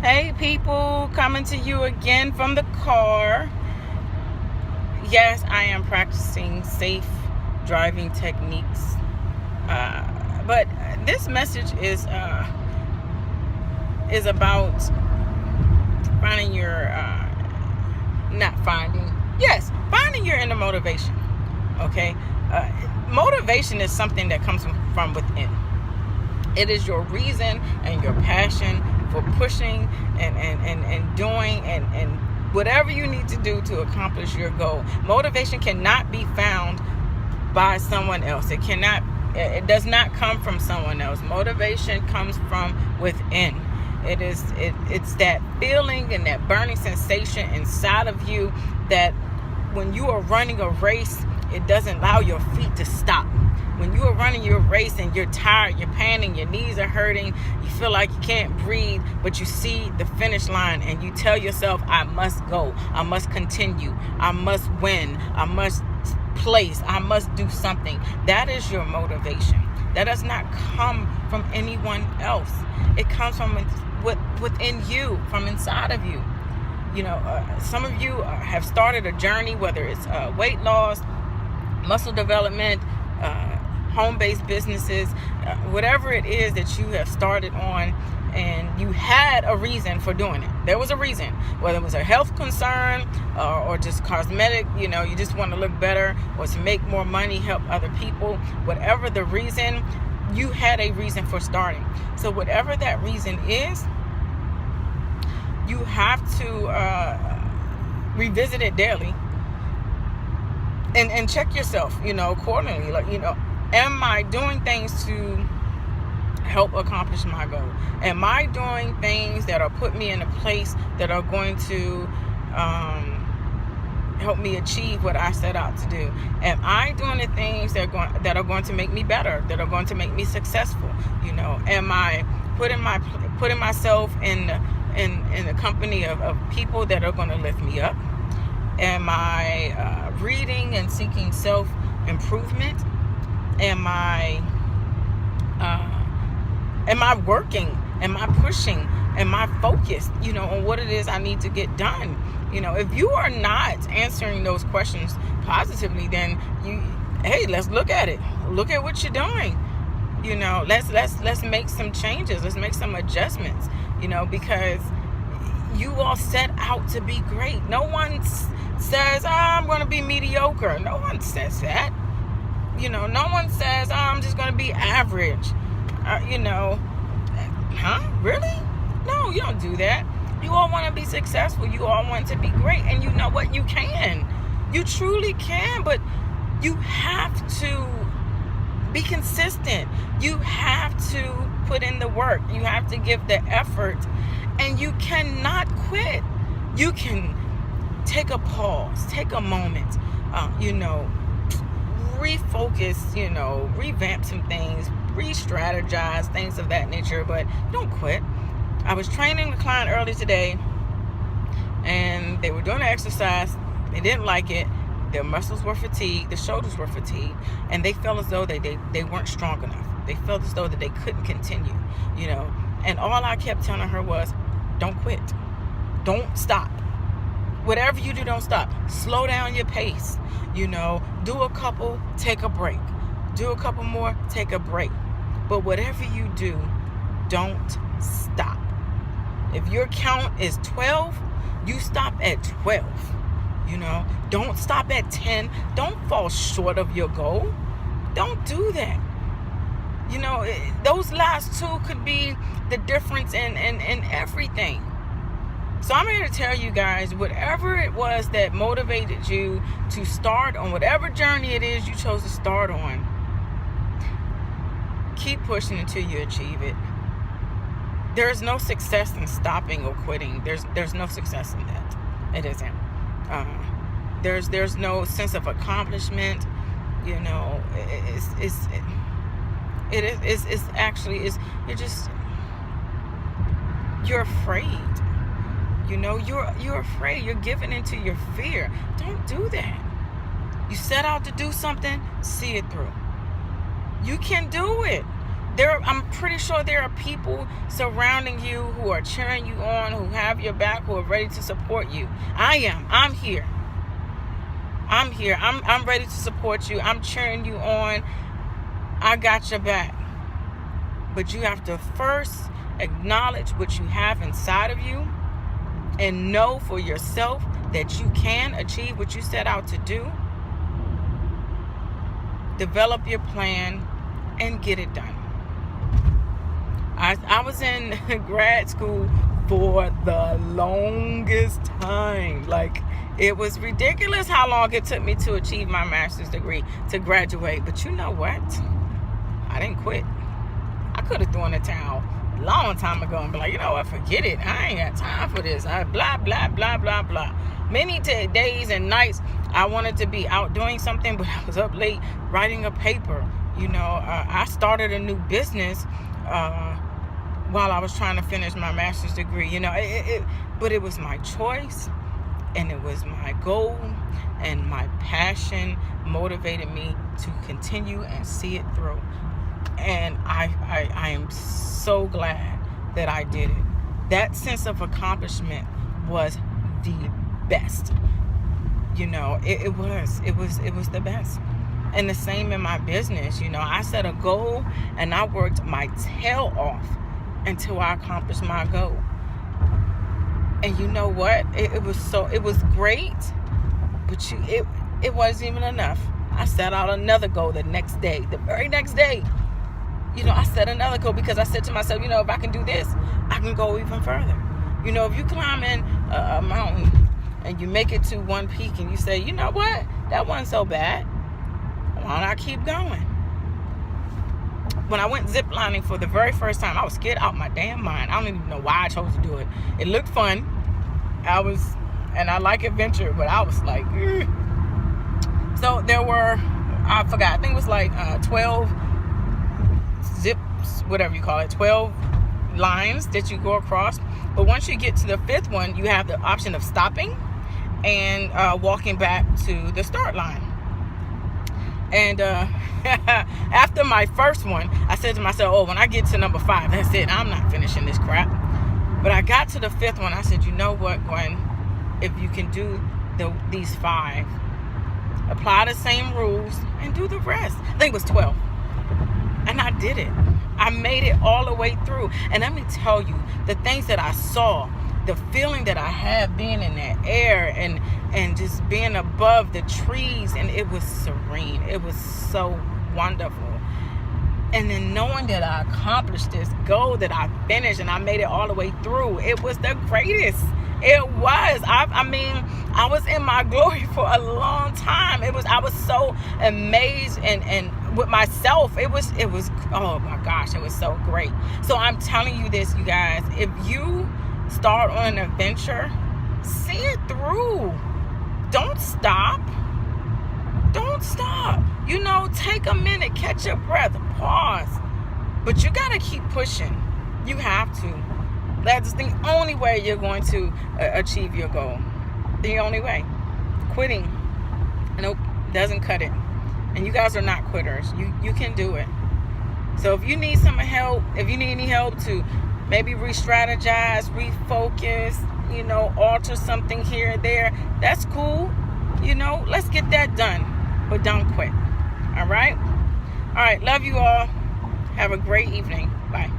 Hey people, coming to you again from the car. Yes, I am practicing safe driving techniques. But this message is about finding your finding your inner motivation. Okay, motivation is something that comes from within. It is your reason and your passion for pushing and doing and whatever you need to do to accomplish your goal. Motivation cannot be found by someone else. It does not come from someone else. Motivation comes from within. It's that feeling and that burning sensation inside of you that when you are running a race, it doesn't allow your feet to stop. When you are running your race and you're tired, you're panting, your knees are hurting, you feel like you can't breathe, but you see the finish line and you tell yourself, I must go, I must continue, I must win, I must place, I must do something. That is your motivation. That does not come from anyone else. It comes from within you, from inside of you. You know, some of you have started a journey, whether it's weight loss, muscle development, home-based businesses, whatever it is that you have started on, and you had a reason for doing it. There was a reason, whether it was a health concern or just cosmetic, you just want to look better, or to make more money, help other people. Whatever the reason, you had a reason for starting. So whatever that reason is, you have to revisit it daily and check yourself, accordingly. Am I doing things to help accomplish my goal? Am I doing things that are put me in a place that are going to help me achieve what I set out to do? Am I doing the things that are going to make me better, that are going to make me successful? Am I putting myself in the company of people that are going to lift me up? Am I reading and seeking self-improvement? Am I working? Am I pushing? Am I focused, on what it is I need to get done? If you are not answering those questions positively, then let's look at it. Look at what you're doing. Let's make some changes. Let's make some adjustments, because you all set out to be great. No one says, I'm going to be mediocre. No one says that. No one says, I'm just going to be average. Really? No, you don't do that. You all want to be successful. You all want to be great. And you know what? You can. You truly can. But you have to be consistent. You have to put in the work. You have to give the effort. And you cannot quit. You can take a pause. Take a moment. Refocus, revamp some things, re-strategize, things of that nature, but don't quit. I was training a client early today, and they were doing the exercise. They didn't like it. Their muscles were fatigued, their shoulders were fatigued, and they felt as though they weren't strong enough. They felt as though that they couldn't continue, and all I kept telling her was, don't quit. Don't stop. Whatever you do, don't stop. Slow down your pace. Do a couple, take a break. Do a couple more, take a break. But whatever you do, don't stop. If your count is 12, you stop at 12. Don't stop at 10. Don't fall short of your goal. Don't do that. Those last two could be the difference in everything. So I'm here to tell you guys, whatever it was that motivated you to start on whatever journey it is you chose to start on, keep pushing until you achieve it. There's no success in stopping or quitting. There's no success in that. It isn't. There's no sense of accomplishment. You're afraid. You're afraid. You're giving into your fear. Don't do that. You set out to do something, see it through. You can do it. I'm pretty sure there are people surrounding you who are cheering you on, who have your back, who are ready to support you. I'm here. I'm ready to support you. I'm cheering you on. I got your back. But you have to first acknowledge what you have inside of you and know for yourself that you can achieve what you set out to do. Develop your plan and get it done. I was in grad school for the longest time. Like, it was ridiculous how long it took me to achieve my master's degree, to graduate. But you know what? I didn't quit. I could have thrown the towel a long time ago and be like, you know what, forget it. I ain't got time for this. Blah, blah, blah, blah, blah. Many days and nights I wanted to be out doing something, but I was up late writing a paper. I started a new business while I was trying to finish my master's degree. But it was my choice, and it was my goal, and my passion motivated me to continue and see it through. And I am so glad that I did it. That sense of accomplishment was the best. It was the best. And the same in my business. I set a goal and I worked my tail off until I accomplished my goal. And you know what? It was great, but it wasn't even enough. I set out another goal the next day, the very next day. I set another goal because I said to myself, if I can do this, I can go even further. If you climb in a mountain and you make it to one peak and you say, you know what? That wasn't so bad. Why not keep going? When I went ziplining for the very first time, I was scared out my damn mind. I don't even know why I chose to do it. It looked fun. And I like adventure, but I was like, ugh. So there were, I forgot, I think it was like 12 zips, whatever you call it, 12 lines that you go across. But once you get to the fifth one, you have the option of stopping and walking back to the start line. And after my first one, I said to myself, when I get to number 5, that's it. I'm not finishing this crap. But I got to the 5th one. I said, you know what, Gwen? If you can do these 5, apply the same rules and do the rest. I think it was 12. And I did it. I made it all the way through. And let me tell you, the things that I saw, the feeling that I had being in that air and just being above the trees, and it was serene. It was so wonderful. And then knowing that I accomplished this goal, that I finished and I made it all the way through, it was the greatest. It was. I was in my glory for a long time. I was so amazed and with myself. It was, oh my gosh, it was so great. So I'm telling you this, you guys, if you start on an adventure, see it through. Don't stop. Don't stop. Take a minute, catch your breath, pause. But you got to keep pushing. You have to. That's the only way you're going to achieve your goal. The only way. Quitting, nope, doesn't cut it. And you guys are not quitters. You can do it. So if you need some help, if you need any help to maybe re-strategize, refocus, alter something here and there, that's cool. Let's get that done. But don't quit. All right? All right. Love you all. Have a great evening. Bye.